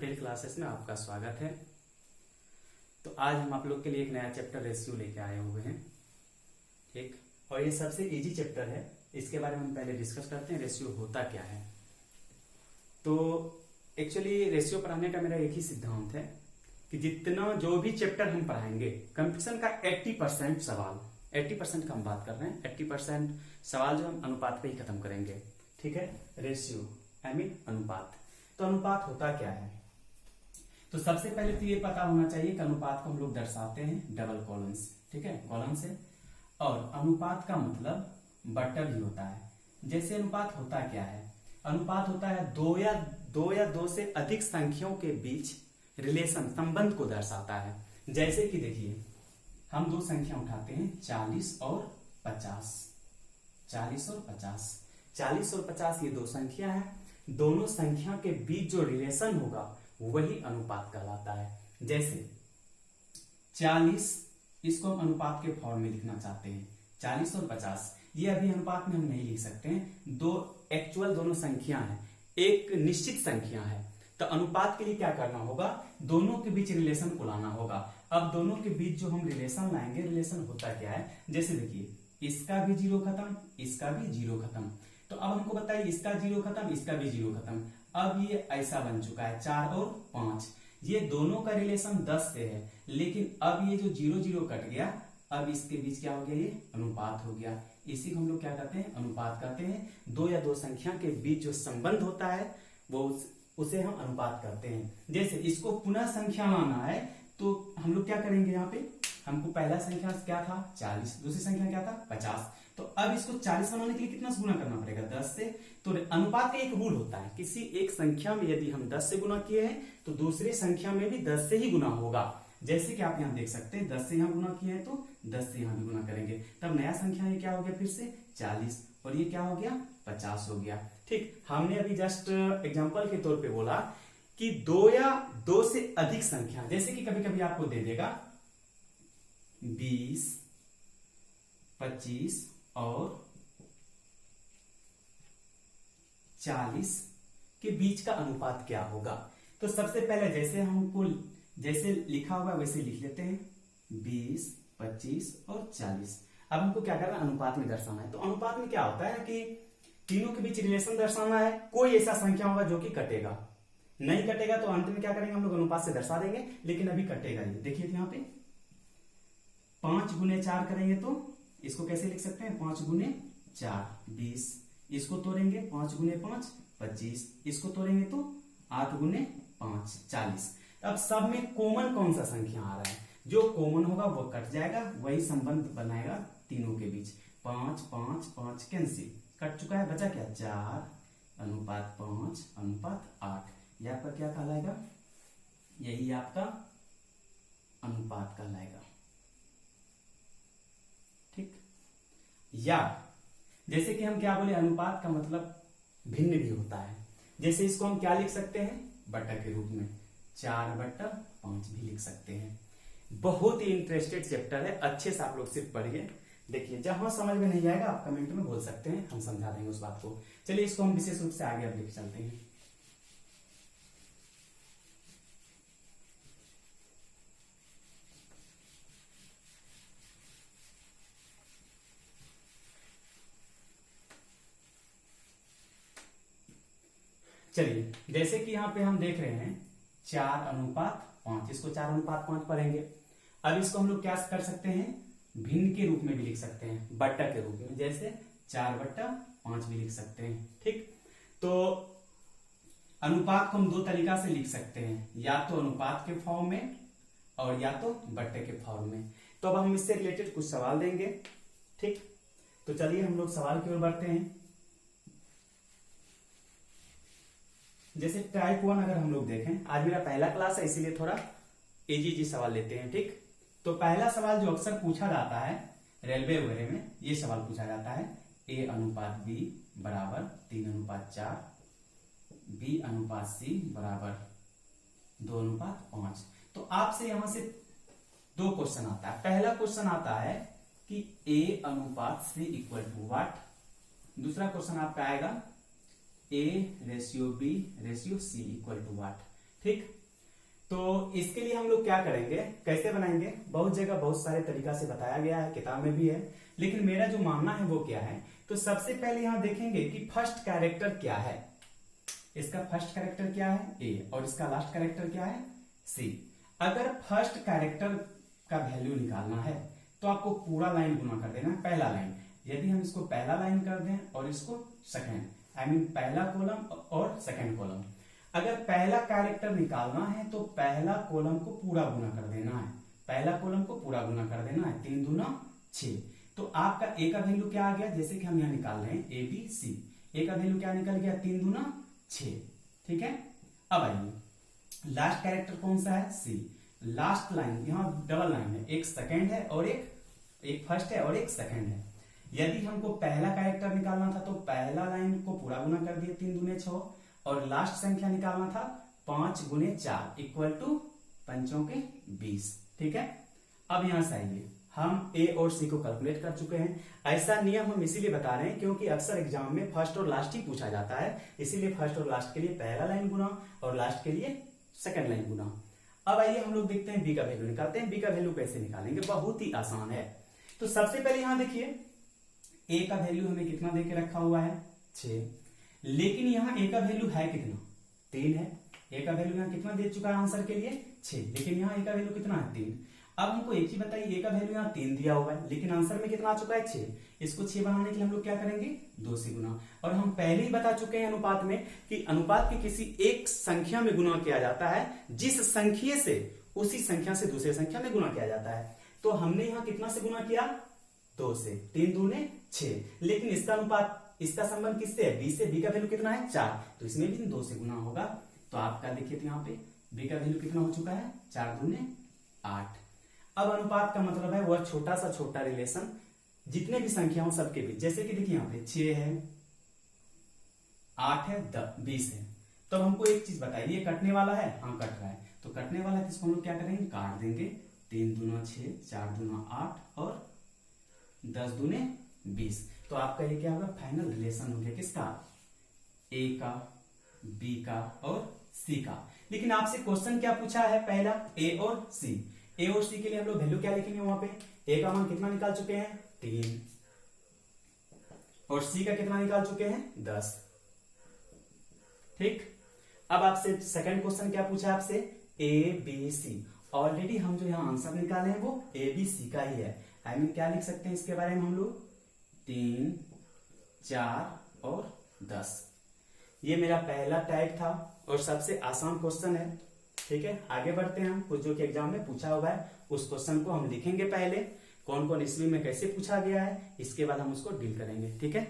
Patel classes में आपका स्वागत है। तो आज हम आप लोग के लिए एक नया चैप्टर रेशियो लेके आए हुए हैं। ठीक, और ये सबसे इजी चैप्टर है। इसके बारे में हम पहले डिस्कस करते हैं रेशियो होता क्या है। तो एक्चुअली रेशियो पढ़ाने का मेरा एक ही सिद्धांत है कि जितना जो भी चैप्टर हम पढ़ाएंगे, कंपटीशन का 80% सवाल, 80% का हम बात कर रहे हैं, 80% सवाल जो हम अनुपात पे ही खत्म करेंगे। ठीक है, रेशियो आई मीन अनुपात। तो अनुपात होता क्या है? तो सबसे पहले तो ये पता होना चाहिए कि अनुपात को हम लोग दर्शाते हैं डबल कॉलन से। ठीक है, कॉलन से। और अनुपात का मतलब बट्टा भी होता है। जैसे अनुपात होता क्या है? अनुपात होता है दो या दो से अधिक संख्याओं के बीच रिलेशन, संबंध को दर्शाता है। जैसे कि देखिए, हम दो संख्या उठाते हैं 40 और 50। 40 और 50, 40 और 50 ये दो संख्या है। दोनों संख्या के बीच जो रिलेशन होगा वही अनुपात कहलाता है। जैसे 40, इसको हम अनुपात के फॉर्म में लिखना चाहते हैं, 40 और 50 ये अभी अनुपात में हम नहीं लिख सकते हैं। दो एक्चुअल दोनों संख्या है, एक निश्चित संख्या है। तो अनुपात के लिए क्या करना होगा? दोनों के बीच रिलेशन को लाना होगा। अब दोनों के बीच जो हम रिलेशन लाएंगे, रिलेशन होता क्या है? जैसे देखिए, इसका भी 0 खत्म, इसका भी 0 खत्म। तो अब हमको बताइए, इसका 0 खत्म, इसका भी 0 खत्म। अब ये ऐसा बन चुका है 4 और 5। ये दोनों का रिलेशन 10 से है, लेकिन अब ये जो 0 0 कट गया, अब इसके बीच क्या हो गया? ये अनुपात हो गया। इसी को हम लोग क्या कहते हैं? अनुपात कहते हैं। दो या दो संख्या के बीच जो संबंध होता है वो उसे हम अनुपात कहते हैं। जैसे इसको पुनः संख्या लाना है तो हम लोग क्या करेंगे? यहाँ पे हमको पहला संख्या क्या था? 40, दूसरी संख्या क्या था? 50। तो अब इसको 40 बनाने के लिए कितना से गुना करना पड़ेगा? 10 से। तो अनुपात का एक रूल होता है, किसी एक संख्या में यदि हम 10 से गुना किए हैं तो दूसरी संख्या में भी 10 से ही गुना होगा। जैसे कि आप यहाँ देख सकते हैं, 10 से यहाँ गुना किए हैं तो 10 से यहाँ भी गुना करेंगे। तब नया संख्या ये क्या हो गया? फिर से 40, और ये क्या हो गया? 50 हो गया। ठीक, हमने अभी जस्ट एग्जाम्पल के तौर पे बोला कि दो या दो से अधिक संख्या, जैसे कि कभी कभी आपको दे देगा 20, 25 और 40 के बीच का अनुपात क्या होगा? तो सबसे पहले जैसे लिखा हुआ वैसे लिख लेते हैं, 20, 25 और 40। अब हमको क्या करना है? अनुपात में दर्शाना है। तो अनुपात में क्या होता है कि तीनों के बीच रिलेशन दर्शाना है। कोई ऐसा संख्या होगा जो कि कटेगा, नहीं कटेगा तो अंत में क्या करेंगे? हम लोग अनुपात से दर्शा देंगे, लेकिन अभी कटेगा ये। देखिए यहाँ पे 5 गुने 4 करेंगे तो इसको कैसे लिख सकते हैं? 5 गुने 4 20, इसको तोड़ेंगे 5 गुने 5 25, इसको तोड़ेंगे तो 8 गुने 5 40। अब सब में कॉमन कौन सा संख्या आ रहा है? जो कॉमन होगा वो कट जाएगा, वही संबंध बनाएगा तीनों के बीच। 5 5 5 कैंसिल, कट चुका है, बचा क्या? 4 अनुपात 5 अनुपात 8। यह पर क्या कहलाएगा? यही आपका अनुपात कहलाएगा। ठीक, या जैसे कि हम क्या बोले, अनुपात का मतलब भिन्न भी होता है। जैसे इसको हम क्या लिख सकते हैं? बट्टा के रूप में 4/5 भी लिख सकते हैं। बहुत ही इंटरेस्टेड चैप्टर है, अच्छे से आप लोग सिर्फ पढ़िए। देखिए, जहां समझ में नहीं आएगा आप कमेंट में बोल सकते हैं, हम समझा देंगे उस बात को। चलिए इसको हम विशेष रूप से आगे अब लेके चलते हैं। चलिए, जैसे कि यहाँ पे हम देख रहे हैं 4/5, इसको 4/5 पढ़ेंगे। अब इसको हम लोग क्या कर सकते हैं? भिन्न के रूप में भी लिख सकते हैं, बट्टा के रूप में, जैसे 4/5 भी लिख सकते हैं। ठीक, तो अनुपात को हम दो तरीका से लिख सकते हैं, या तो अनुपात के फॉर्म में और या तो बट्टे के फॉर्म में। तो अब हम इससे रिलेटेड कुछ सवाल देंगे। ठीक, तो चलिए हम लोग सवाल की ओर बढ़ते हैं। जैसे टाइप 1 अगर हम लोग देखें, आज मेरा पहला क्लास है इसीलिए थोड़ा इजी सवाल लेते हैं। ठीक, तो पहला सवाल जो अक्सर पूछा जाता है रेलवे वगैरह में, ये सवाल पूछा जाता है, A/B बराबर 3/4, B/C बराबर 2/5। तो आपसे यहां से दो क्वेश्चन आता है। पहला क्वेश्चन आता है कि A/C इक्वल टू व्हाट। दूसरा क्वेश्चन आपका आएगा A/B/C इक्वल टू व्हाट। ठीक। तो इसके लिए हम लोग क्या करेंगे, कैसे बनाएंगे, बहुत जगह बहुत सारे तरीका से बताया गया है, किताब में भी है, लेकिन मेरा जो मानना है वो क्या है, तो सबसे पहले यहां देखेंगे कि फर्स्ट कैरेक्टर क्या है। इसका फर्स्ट कैरेक्टर क्या है ए, और इसका लास्ट कैरेक्टर क्या है सी। अगर फर्स्ट कैरेक्टर का वैल्यू निकालना है तो आपको पूरा लाइन गुना कर देना है, पहला लाइन। यदि हम इसको पहला लाइन कर दें और इसको सेकंड, आई मीन पहला कॉलम और सेकंड कॉलम, अगर पहला कैरेक्टर निकालना है तो पहला कॉलम को पूरा गुना कर देना है, पहला कॉलम को पूरा गुना कर देना है, 3 दूना 6। तो आपका ए का वैल्यू क्या आ गया, जैसे कि हम यहां निकाल रहे हैं ए बी सी, ए का वैल्यू क्या निकल गया 3 दूना 6। ठीक है। अब आइए लास्ट कैरेक्टर कौन सा है सी। लास्ट लाइन यहां डबल लाइन है, एक सेकंड है और एक फर्स्ट है और एक सेकंड है। यदि हमको पहला कैरेक्टर निकालना था तो पहला लाइन को पूरा गुना कर दिए 3 दूने 6, और लास्ट संख्या निकालना था 5 गुने 4 इक्वल टू 5 के 20। ठीक है। अब यहां से आइए, हम ए और सी को कैलकुलेट कर चुके हैं। ऐसा नियम हम इसीलिए बता रहे हैं क्योंकि अक्सर एग्जाम में फर्स्ट और लास्ट ही पूछा जाता है, इसीलिए फर्स्ट और लास्ट के लिए पहला लाइन गुना और लास्ट के लिए सेकंड लाइन गुना। अब आइए हम लोग देखते हैं बी का वैल्यू निकालते हैं। बी का वैल्यू कैसे निकालेंगे, बहुत ही आसान है। तो सबसे पहले यहां देखिए ए का वैल्यू हमें कितना देके रखा हुआ है 6, लेकिन यहां ए का वैल्यू है कितना 3 है। ए का वैल्यू यहां कितना दे चुका है आंसर के लिए 6, लेकिन यहां ए का वैल्यू कितना है 3। अब हमको एक ही बताइए, ए का वैल्यू यहाँ 3 दिया हुआ है लेकिन आंसर में कितना आ चुका है 6। इसको 6 बनाने के लिए हम लोग क्या करेंगे 2 से गुना। और हम पहले ही बता चुके हैं अनुपात में कि अनुपात के किसी एक संख्या में गुना किया जाता है, जिस संख्या से उसी संख्या से दूसरे संख्या में गुना किया जाता है। तो हमने यहाँ कितना से गुना किया 2 से, 3 दूने 6, लेकिन इसका अनुपात, इसका संबंध किससे है बी से। बी का वैल्यू कितना है 4, तो इसमें भी 2 से गुना होगा। तो आपका देखिए यहाँ पे बी का वैल्यू कितना हो चुका है 4 दूने 8। अब अनुपात का मतलब है वह छोटा सा छोटा रिलेशन जितने भी संख्या हो सबके बीच। जैसे कि देखिए यहाँ पे 6 है, 8 है, 20 है। तो हमको एक चीज बताइए, ये कटने वाला है, हाँ कट रहा है, तो कटने वाला है तो इसको हम लोग क्या करेंगे काट देंगे। 3 दूना 6, 4 दूना 8 और 10 दूने 20। तो आपका ये क्या होगा फाइनल रिलेशन हो गया किसका ए का, बी का और सी का। लेकिन आपसे क्वेश्चन क्या पूछा है, पहला ए और सी। ए और सी के लिए हम लोग वैल्यू क्या लिखेंगे, वहां पे ए का मान कितना निकाल चुके हैं 3 और सी का कितना निकाल चुके हैं 10। ठीक। अब आपसे सेकंड क्वेश्चन क्या पूछा है आपसे ए बी सी। ऑलरेडी हम जो यहां आंसर निकाले हैं वो ए बी सी का ही है। आई मीन क्या लिख सकते हैं इसके बारे में हम लोग 3, 4 और 10। ये मेरा पहला टैग था और सबसे आसान क्वेश्चन है। ठीक है, आगे बढ़ते हैं हम। कुछ जो कि एग्जाम में पूछा हुआ है उस क्वेश्चन को हम लिखेंगे पहले, कौन कौन ईस्वी में कैसे पूछा गया है, इसके बाद हम उसको डील करेंगे। ठीक है,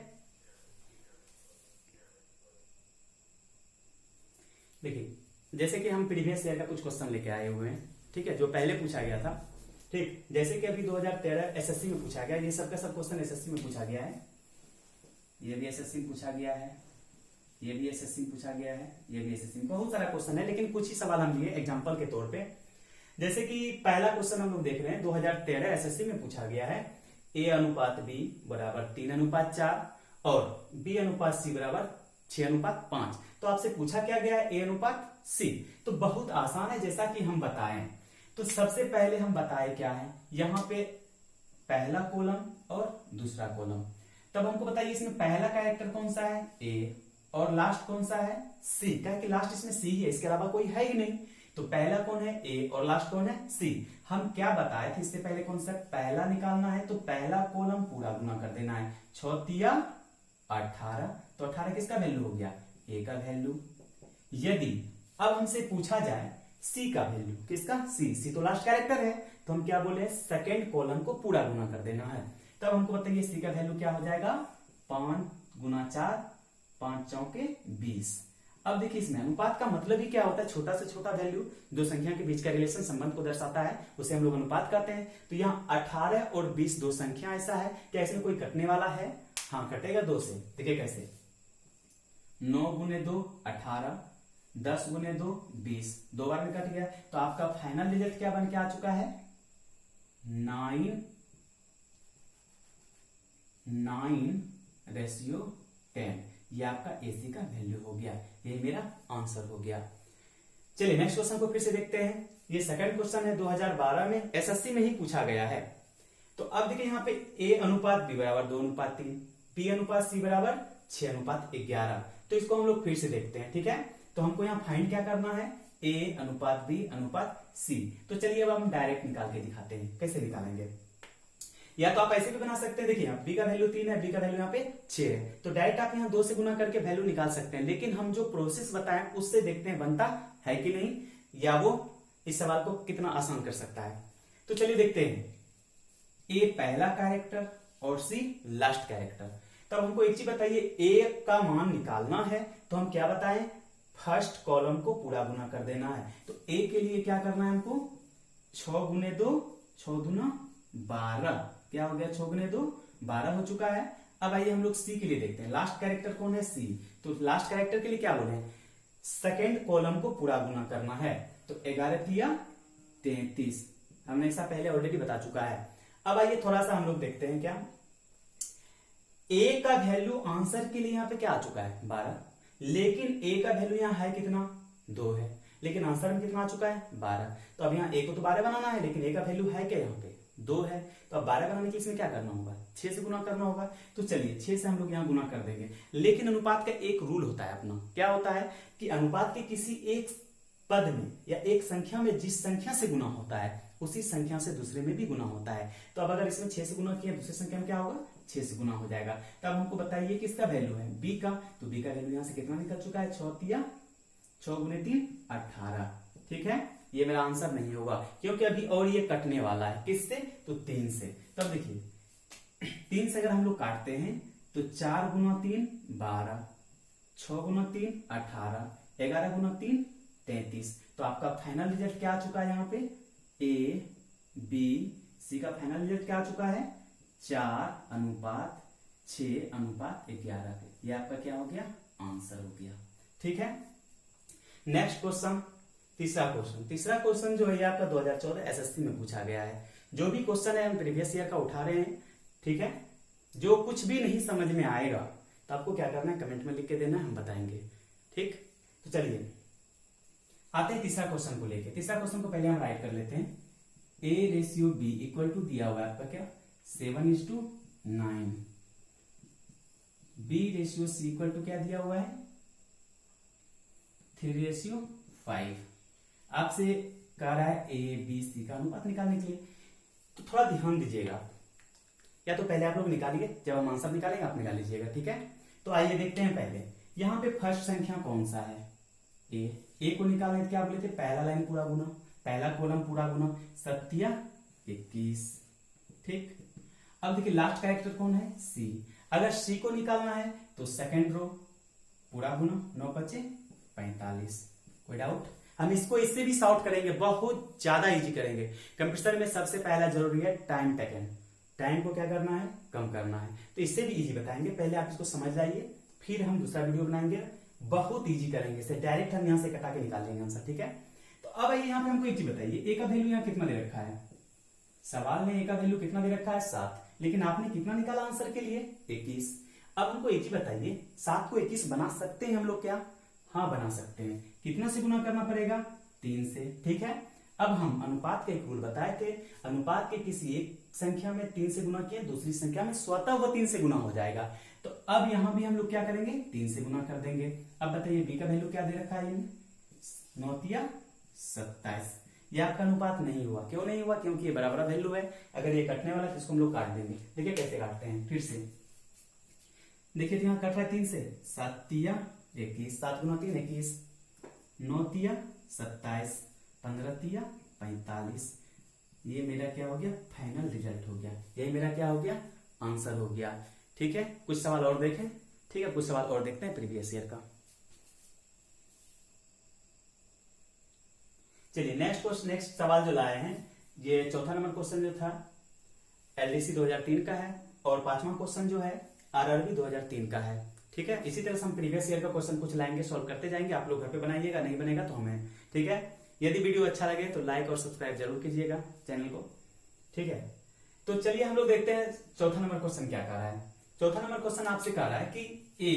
देखिए जैसे कि हम प्रीवियस ईयर का कुछ क्वेश्चन लेके आए हुए हैं। ठीक है, जो पहले पूछा गया था। ठीक, जैसे कि अभी 2013 एसएससी में पूछा गया, ये सब का सब क्वेश्चन एसएससी में पूछा गया है। ये भी एसएससी में पूछा गया है, ये भी एसएससी में पूछा गया है, ये भी एसएससी में। बहुत सारा क्वेश्चन है लेकिन कुछ ही सवाल हम लिए एग्जांपल के तौर पे। जैसे कि पहला क्वेश्चन हम लोग देख रहे हैं 2013 एसएससी में पूछा गया है, ए अनुपात बी बराबर 3:4 और बी अनुपात सी बराबर 6:5। तो आपसे पूछा क्या गया है ए अनुपात सी। तो बहुत आसान है जैसा कि हम बताएं। तो सबसे पहले हम बताए क्या है, यहां पे पहला कॉलम और दूसरा कॉलम। तब हमको बताइए इसमें पहला कैरेक्टर कौन सा है ए और लास्ट कौन सा है सी। क्या कि लास्ट इसमें सी है, इसके अलावा कोई है ही नहीं। तो पहला कौन है ए और लास्ट कौन है सी। हम क्या बताए थे इससे पहले कॉन्सेप्ट, पहला निकालना है तो पहला कॉलम पूरा गुना कर देना है। 6 18, तो 18 किसका वैल्यू हो गया ए का वैल्यू। यदि अब हमसे पूछा जाए सी का वैल्यू, किसका सी तो लास्ट कैरेक्टर है, तो हम क्या बोले सेकेंड कॉलम को पूरा गुना कर देना है। तब हमको बताइए सी का वैल्यू क्या हो जाएगा 5 गुना 4, 5 चौके 20। अब देखिए इसमें अनुपात का मतलब ही क्या होता है, छोटा से छोटा वैल्यू दो संख्या के बीच का रिलेशन संबंध को दर्शाता है, उसे हम लोग अनुपात कहते हैं। तो यहाँ 18 और 20 दो संख्या ऐसा है, क्या इसमें कोई कटने वाला है, हाँ कटेगा 2 से। देखिए कैसे 9 गुने 2 18, 10 गुने 2 20, 2 बार में कट गया। तो आपका फाइनल रिजल्ट क्या बन के आ चुका है 9:10। ये आपका एसी का वैल्यू हो गया, ये मेरा आंसर हो गया। चलिए नेक्स्ट क्वेश्चन को फिर से देखते हैं। ये सेकंड क्वेश्चन है, 2012 में एसएससी में ही पूछा गया है। तो अब देखिए यहाँ पे A अनुपात B बराबर 2:3, B अनुपात C बराबर 6:11। तो इसको हम लोग फिर से देखते हैं, ठीक है। तो हमको यहाँ फाइंड क्या करना है, A अनुपात B अनुपात C। तो चलिए अब हम डायरेक्ट निकाल के दिखाते हैं, कैसे निकालेंगे। या तो आप ऐसे भी बना सकते हैं, देखिए यहाँ B का वैल्यू 3 है, B का वैल्यू यहाँ पे 6 है, तो डायरेक्ट आप यहाँ 2 से गुना करके वैल्यू निकाल सकते हैं। लेकिन हम जो प्रोसेस बताएं उससे देखते हैं बनता है कि नहीं, या वो इस सवाल को कितना आसान कर सकता है। तो चलिए देखते हैं, A पहला कैरेक्टर और C लास्ट कैरेक्टर। तब हमको एक चीज बताइए, A का मान निकालना है तो हम क्या बताएं, फर्स्ट कॉलम को पूरा गुना कर देना है। तो A के लिए क्या करना है हमको, 6 गुने 2, 6 दूना 12, क्या हो गया, 6 गुने 2 12 हो चुका है। अब आइए हम लोग C के लिए देखते हैं, लास्ट कैरेक्टर कौन है, C। तो लास्ट कैरेक्टर के लिए क्या बोले, सेकेंड कॉलम को पूरा गुना करना है। तो 11 33, हमने ऐसा पहले ऑलरेडी बता चुका है। अब आइए थोड़ा सा हम लोग देखते हैं, क्या A का वैल्यू आंसर के लिए यहाँ पे क्या आ चुका है 12, लेकिन A का वैल्यू यहाँ है कितना 2 है, लेकिन आंसर में कितना आ चुका है 12। तो अब यहाँ A को तो 12 बनाना है, लेकिन A का वैल्यू है क्या यहाँ पे 2 है। तो अब 12 बनाने के लिए इसमें क्या करना होगा, 6 से गुना करना होगा। तो चलिए 6 से हम लोग यहाँ गुना कर देंगे। लेकिन अनुपात का एक रूल होता है अपना, क्या होता है कि अनुपात के किसी एक पद में या एक संख्या में जिस संख्या से गुना होता है उसी संख्या से दूसरे में भी गुना होता है। तो अब अगर इसमें 6 से गुना किया, दूसरी संख्या में क्या होगा 6 से गुना हो जाएगा। तब हमको बताइए किसका वैल्यू है, B का। तो B का वैल्यू यहाँ से कितना निकल चुका है, 6 गुने 3 18, ठीक है। ये मेरा आंसर नहीं होगा क्योंकि अभी और ये कटने वाला है, किससे, तो 3 से। तब देखिए 3 से अगर हम लोग काटते हैं तो 4 गुना 3 12, 6 गुना 3 18, 11 गुना 3 33। तो आपका फाइनल रिजल्ट क्या आ चुका है, यहाँ पे A B C का फाइनल रिजल्ट क्या आ चुका है, 4:6:11। ये आपका क्या हो गया, आंसर हो गया, ठीक है। नेक्स्ट क्वेश्चन, तीसरा क्वेश्चन जो है ये आपका 2014 एसएससी में पूछा गया है। जो भी क्वेश्चन है हम प्रीवियस ईयर का उठा रहे हैं, ठीक है। जो कुछ भी नहीं समझ में आएगा तो आपको क्या करना है, कमेंट में लिख के देना है, हम बताएंगे, ठीक। तो चलिए आते हैं तीसरा क्वेश्चन को लेके। तीसरा क्वेश्चन को पहले हम राइट कर लेते हैं, A/B इक्वल टू दिया हुआ है आपका क्या 7:9, B/C इक्वल टू क्या दिया हुआ है 3:5। आपसे कह रहा है A B C का अनुपात निकालने के लिए। तो थोड़ा ध्यान दीजिएगा, या तो पहले आप लोग निकालिए, जब हम आंसर निकालेंगे आप निकाल लीजिएगा, ठीक है। तो आइए देखते हैं, पहले यहाँ पे फर्स्ट संख्या कौन सा है, A को निकालने के क्या बोले थे, पहला लाइन पूरा गुना, पहला कॉलम पूरा गुना, 7×21, ठीक। अब देखिए लास्ट कैरेक्टर कौन है, C। अगर C को निकालना है तो सेकंड रो पूरा गुना, 9×5=45। कोई डाउट, हम इसको इससे भी सॉर्ट करेंगे, बहुत ज्यादा इजी करेंगे। कंप्यूटर में सबसे पहला जरूरी है टाइम टेकन, टाइम को क्या करना है, कम करना है। तो इससे भी इजी बताएंगे, पहले आप इसको समझ जाइए, फिर हम दूसरा वीडियो बनाएंगे, बहुत इजी करेंगे इसे, डायरेक्ट हम यहाँ से कटा के निकाल लेंगे आंसर, ठीक है। तो अब आइए यहाँ पे हमको एक चीज बताइए, ए का वैल्यू यहाँ कितना दे रखा है, सवाल में ए का वैल्यू कितना दे रखा है 7, लेकिन आपने कितना निकाला आंसर के लिए 21। अब हमको एक चीज बताइए, 7 को 21 बना सकते हैं हम लोग क्या, हाँ बना सकते हैं। कितना से गुना करना पड़ेगा, 3 से, ठीक है। अब हम अनुपात का एक रूल बताए थे, अनुपात के किसी एक संख्या में 3 से गुना किया, दूसरी संख्या में स्वतः वो 3 से गुना हो जाएगा। तो अब यहां भी हम लोग क्या करेंगे, 3 से गुना कर देंगे। अब बताइए बी का वैल्यू क्या दे रखा है, 9×27। ये आपका अनुपात नहीं हुआ, क्यों नहीं हुआ, क्योंकि ये बराबर वैल्यू है। अगर ये कटने वाला तो इसको हम लोग काट देंगे। देखिए कैसे काटते हैं, फिर से देखिए यहाँ कट रहा है 3 से, 7×21, 7×3 21, 9×27, 15×45। ये मेरा क्या हो गया, फाइनल रिजल्ट हो गया, यही मेरा क्या हो गया, आंसर हो गया, ठीक है। कुछ सवाल और देखें, ठीक है, कुछ सवाल और देखते हैं प्रीवियस ईयर का। चलिए नेक्स्ट सवाल जो लाए हैं, ये चौथा नंबर क्वेश्चन जो था एलडीसी 2003 का है, और 5वां क्वेश्चन जो है आरआरबी 2003 का है, ठीक है। इसी तरह से हम प्रीवियस ईयर का क्वेश्चन कुछ लाएंगे, सॉल्व करते जाएंगे, आप लोग घर पे बनाइएगा, नहीं बनेगा तो हमें, ठीक है। यदि वीडियो अच्छा लगे तो लाइक और सब्सक्राइब जरूर कीजिएगा चैनल को, ठीक है। तो चलिए हम लोग देखते हैं चौथा नंबर क्वेश्चन क्या कह रहा है। चौथा नंबर क्वेश्चन आपसे कह रहा है कि A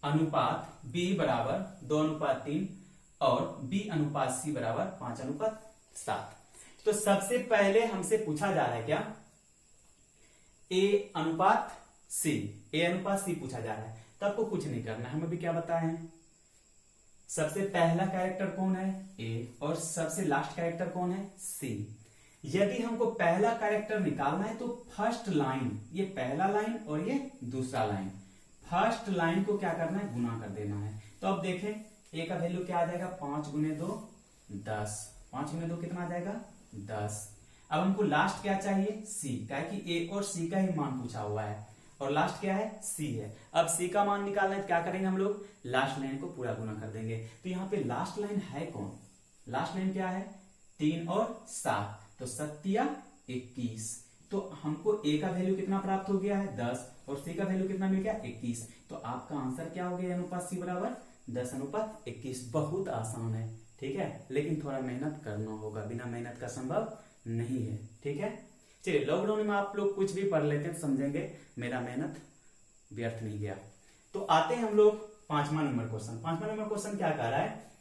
अनुपात B बराबर 2:3 और बी अनुपात सी बराबर 5:7। तो सबसे पहले हमसे पूछा जा रहा है क्या, ए अनुपात सी, ए अनुपात सी पूछा जा रहा है। तो आपको कुछ नहीं करना है, हम अभी क्या बताए हैं, सबसे पहला कैरेक्टर कौन है, ए, और सबसे लास्ट कैरेक्टर कौन है, सी। यदि हमको पहला कैरेक्टर निकालना है तो फर्स्ट लाइन, ये पहला लाइन और ये दूसरा लाइन, फर्स्ट लाइन को क्या करना है, गुना कर देना है। तो अब देखें ए का वैल्यू क्या आ जाएगा, 5 गुने 2 10, 5 गुने 2 कितना आ जाएगा 10। अब हमको लास्ट क्या चाहिए, सी, क्या कि ए और सी का ही मान पूछा हुआ है और लास्ट क्या है, सी है। अब सी का मान निकालना है तो क्या करेंगे हम लोग, लास्ट लाइन को पूरा गुना कर देंगे। तो यहाँ पे लास्ट लाइन है कौन, लास्ट लाइन क्या है, 3 और 7, तो 7 21। तो हमको ए का वैल्यू कितना प्राप्त हो गया है 10 और सी का वैल्यू कितना मिल गया 21। तो आपका आंसर क्या हो गया, अनुपात सी बराबर 10:21। बहुत आसान है, ठीक है, लेकिन थोड़ा मेहनत करना होगा, बिना मेहनत का संभव नहीं है, ठीक है। चलिए, लॉकडाउन में आप लोग कुछ भी पढ़ लेते हैं तो समझेंगे मेरा मेहनत व्यर्थ नहीं गया। तो आते हैं हम लोग 5वां नंबर क्वेश्चन। 5वां नंबर क्वेश्चन क्या कह रहा है,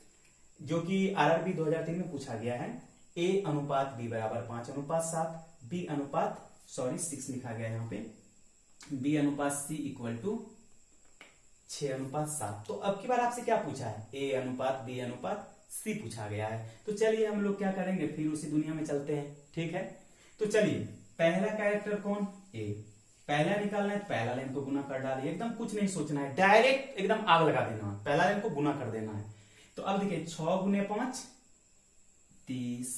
जो कि आरआरबी 2003 में पूछा गया है, ए अनुपात बी बराबर 5:7, बी अनुपात 6 लिखा गया है यहाँ पे, बी अनुपात सी इक्वल टू 6:7। तो अब की बार आपसे क्या पूछा है, ए अनुपात बी अनुपात सी पूछा गया है। तो चलिए हम लोग क्या करेंगे, फिर उसी दुनिया में चलते हैं, ठीक है। तो चलिए, पहला कैरेक्टर कौन, ए, पहला निकालना है, पहला लाइन को गुना कर डालिए, एकदम कुछ नहीं सोचना है, डायरेक्ट एकदम आग लगा देना है, पहला लाइन को गुना कर देना है। तो अब देखिए 6 गुने 5 30।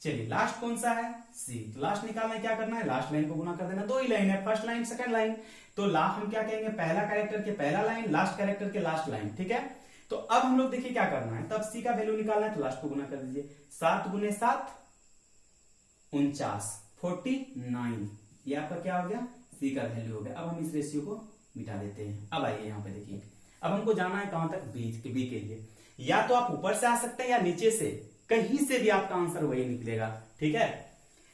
चलिए, लास्ट कौन सा है, सी, तो लास्ट निकालना है, क्या करना है, लास्ट लाइन को गुना कर देना। 2 ही लाइन है, फर्स्ट लाइन सेकंड लाइन, तो लास्ट हम क्या कहेंगे, पहला कैरेक्टर के पहला लाइन, लास्ट कैरेक्टर के लास्ट लाइन, ठीक है। तो अब हम लोग देखिए क्या करना है, तब सी का वैल्यू निकालना है तो लास्ट को गुना कर दीजिए। 7 गुने 7 49, 49, ये आपका क्या हो गया, सी का वैल्यू हो गया। अब हम इस रेशियो को मिटा देते हैं। अब आइए यहाँ पे देखिए, अब हमको जाना है कहां तक, बी के लिए। या तो आप ऊपर से आ सकते हैं या नीचे से, कहीं से भी आपका आंसर वही निकलेगा, ठीक है।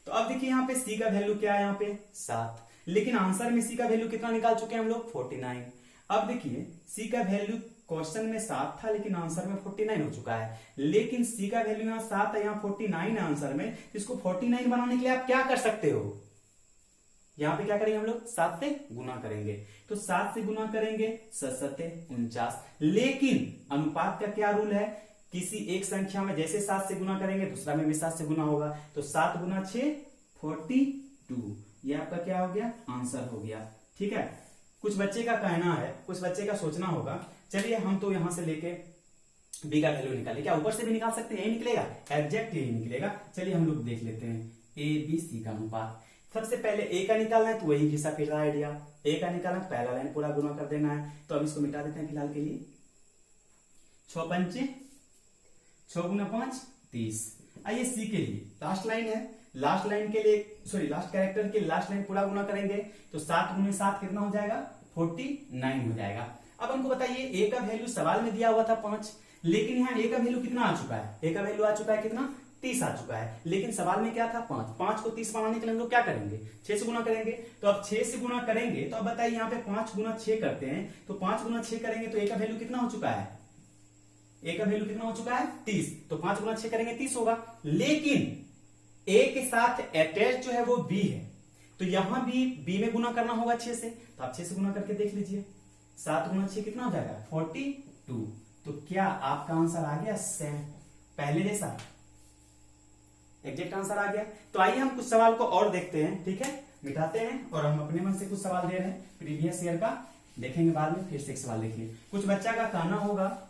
तो अब देखिए यहाँ पे सी का वैल्यू क्या है, यहाँ पे 7, लेकिन आंसर में सी का वैल्यू कितना निकाल चुके हैं हम लोग, 49। अब देखिए सी का वैल्यू क्वेश्चन में 7 था लेकिन आंसर में 49 हो चुका है, लेकिन सी का वैल्यू यहाँ 7 है, यहाँ 49 है आंसर में। इसको 49 बनाने के लिए आप क्या कर सकते हो, यहाँ पे क्या करेंगे हम लोग, 7 से गुना करेंगे। तो 7 से गुना करेंगे 7 49। लेकिन अनुपात का क्या रूल है, किसी एक संख्या में जैसे 7 से गुना करेंगे दूसरा में भी 7 से गुना होगा। तो 7 गुना 6 42, ये आपका क्या हो गया, आंसर हो गया, ठीक है। कुछ बच्चे का कहना है, कुछ बच्चे का सोचना होगा, चलिए हम तो यहां से लेके बी का वैल्यू निकाले, क्या ऊपर से भी निकाल सकते हैं, यही निकलेगा, एग्जैक्ट यही निकलेगा। चलिए हम लोग देख लेते हैं ए बी सी का अनुपात। सबसे पहले ए का निकालना है तो वही घिसा फिरा आइडिया, ए का निकालना है पहला लाइन पूरा गुना कर देना है। तो अब इसको मिटा देते हैं फिलहाल के लिए। 6 पंचे 6 गुना 5 30। आइए सी के लिए, लास्ट लाइन है, लास्ट लाइन के लिए सॉरी लास्ट कैरेक्टर के लास्ट लाइन पूरा गुना करेंगे तो 7 गुने 7 कितना हो जाएगा, 49 हो जाएगा। अब हमको बताइए ए का वैल्यू सवाल में दिया हुआ था 5, लेकिन यहाँ ए का वैल्यू कितना आ चुका है, ए का वैल्यू आ चुका है कितना, 30 आ चुका है, लेकिन सवाल में क्या था 5। 5 को 30 बनाने के लिए हम लोग क्या करेंगे, 6 से गुना करेंगे। तो अब 6 से गुना करेंगे तो अब बताइए यहाँ पे 5 गुना 6 करते हैं, तो 5 गुना 6 करेंगे तो ए का वैल्यू कितना हो चुका है, ए का वैल्यू कितना हो चुका है 30। तो 5 गुना 6 करेंगे 30 होगा, लेकिन ए के साथ अटैच जो है वो बी है, तो यहां भी बी में गुना करना होगा 6 से। तो आप 6 से गुना करके देख लीजिए, 7 गुना 6 कितना हो जाएगा 42। तो क्या आपका आंसर आ गया सेम, पहले जैसा एग्जैक्ट आंसर आ गया। तो आइए हम कुछ सवाल को और देखते हैं, ठीक है, मिटाते हैं और हम अपने मन से कुछ सवाल दे रहे हैं प्रीवियस ईयर का, देखेंगे बाद में। फिर से एक सवाल देखिए, कुछ बच्चा का कहना होगा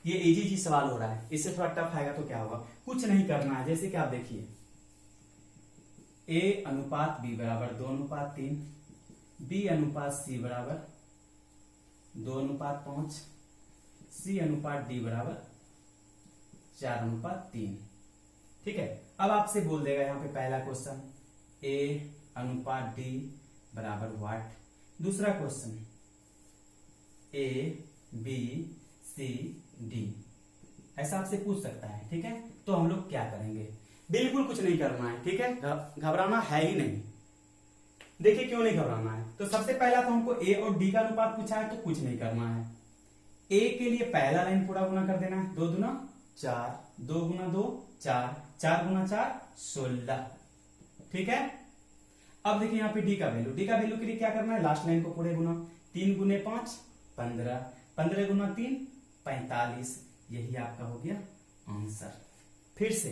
ये इजी सवाल हो रहा है, इससे थोड़ा टफ आएगा तो क्या होगा, कुछ नहीं करना है। जैसे कि आप देखिए ए अनुपात बी बराबर 2:3, बी अनुपात सी बराबर 2:5, सी अनुपात डी बराबर 4:3, ठीक है। अब आपसे बोल देगा यहाँ पे पहला क्वेश्चन ए अनुपात डी बराबर व्हाट, दूसरा question A B C D, ऐसा आपसे पूछ सकता है, ठीक है। तो हम लोग क्या करेंगे, बिल्कुल कुछ नहीं करना है, ठीक है, घबराना है ही नहीं। देखिए क्यों नहीं घबराना है, तो सबसे पहला तो हमको ए और डी का अनुपात पूछा है तो कुछ नहीं करना है। ए के लिए पहला लाइन पूरा गुना कर देना है, 2 दूना 4, 2 गुना 2 4, 4 गुना 4 16। ठीक है। अब देखिए यहाँ पे डी का वैल्यू, डी का वैल्यू के लिए क्या करना है, लास्ट लाइन को पूरे गुना, 3 गुने 5 15, 15 गुना 3 45, यही आपका हो गया आंसर। फिर से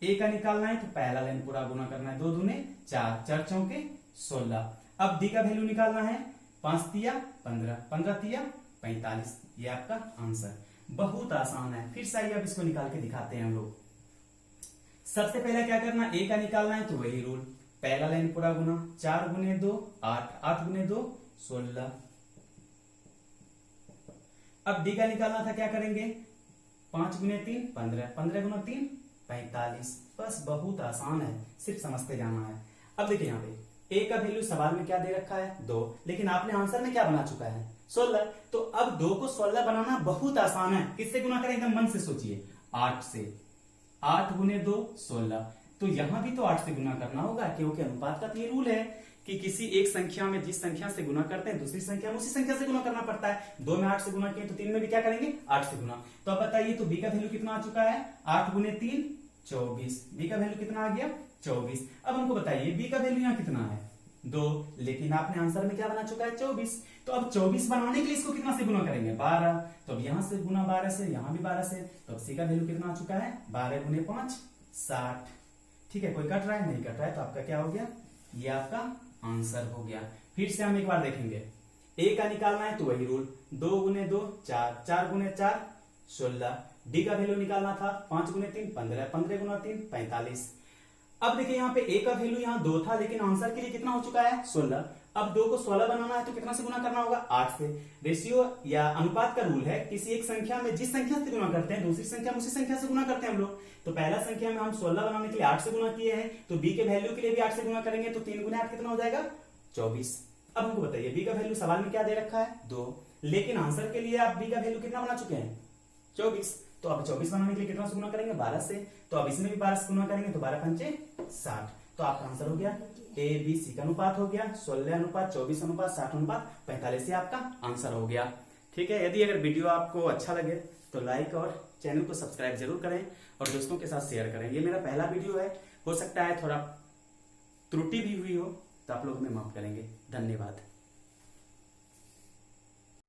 ए का निकालना है तो पहला लाइन पूरा गुना करना है, 2 दूने 4, 4 चौके 16। अब डी का वैल्यू निकालना है, 5 तिया 15, 15 तिया 45, ये आपका आंसर। बहुत आसान है। फिर से आइए अब इसको निकाल के दिखाते हैं हम लोग। सबसे पहले क्या करना, ए का निकालना है तो वही रूल, पहला लाइन पूरा गुना, 4 गुने 2 8, 8 गुने 2 16। अब डी का निकालना था, क्या करेंगे, 5 गुने 3 15, 15 गुना 3 45। बस बहुत आसान है, सिर्फ समझते जाना है। अब देखिए यहाँ पे ए का वैल्यू सवाल में क्या दे रखा है 2, लेकिन आपने आंसर में क्या बना चुका है 16। तो अब 2 को 16 बनाना बहुत आसान है। किससे गुना करें, एकदम मन से सोचिए, 8 से। 8 गुने 2 16, तो यहां भी तो 8 से गुना करना होगा, क्योंकि अनुपात का तो ये रूल है कि किसी एक संख्या में जिस संख्या से गुना करते हैं दूसरी संख्या में उसी संख्या से गुना करना पड़ता है। 2 में 8 से गुना किए तो 3 में भी क्या करेंगे 8 से गुना। तो अब बताइए, तो बी का वैल्यू कितना आ चुका है, 8 गुने 3 24, बी का वैल्यू कितना आ गया 24। अब हमको बताइए बी का वैल्यू यहाँ कितना है 2, लेकिन आपने आंसर में क्या बना चुका है 24। तो अब 24 बनाने के लिए इसको कितना से गुना करेंगे 12, तो अब यहां से गुना 12 से, यहां भी 12 से, तो अब सी का वैल्यू कितना आ चुका है 12 गुने 5 60। ठीक है, कोई कट रहा है, नहीं कट रहा है, तो आपका क्या हो गया, ये आपका आंसर हो गया। फिर से हम एक बार देखेंगे, ए का निकालना है तो वही रूल, 2 गुने 2 4, 4 गुने 4 16। डी का वैल्यू निकालना था, 5 गुने 3 15, 15 गुना 3 45। अब देखिए यहाँ पे ए का वैल्यू यहाँ 2 था, लेकिन आंसर के लिए कितना हो चुका है 16। अब 2 को 16 बनाना है तो कितना से गुना करना होगा 8 से। रेशियो या अनुपात का रूल है, किसी एक संख्या में जिस संख्या से गुना करते हैं दूसरी संख्या में उसी संख्या से गुना करते हैं हम लोग। तो पहला संख्या में हम 16 बनाने के लिए 8 से गुना किए हैं, तो बी के वैल्यू के लिए भी 8 से गुना करेंगे, तो 3 गुने 8 कितना हो जाएगा 24। अब हमको बताइए बी का वैल्यू सवाल में क्या दे रखा है 2, लेकिन आंसर के लिए आप बी का वैल्यू कितना बना चुके हैं 24। तो अब 24 बनाने के लिए कितना से गुना करेंगे 12 से, तो अब इसमें भी 12 से गुना करेंगे तो 12 पंचे 60। तो आपका आंसर हो गया ए बी सी का अनुपात हो गया 16 अनुपात 24 अनुपात 60 अनुपात 45 से आपका आंसर हो गया। ठीक है, यदि अगर वीडियो आपको अच्छा लगे तो लाइक और चैनल को सब्सक्राइब जरूर करें और दोस्तों के साथ शेयर करें। ये मेरा पहला वीडियो है, हो सकता है थोड़ा त्रुटि भी हुई हो तो आप लोग में माफ करेंगे। धन्यवाद।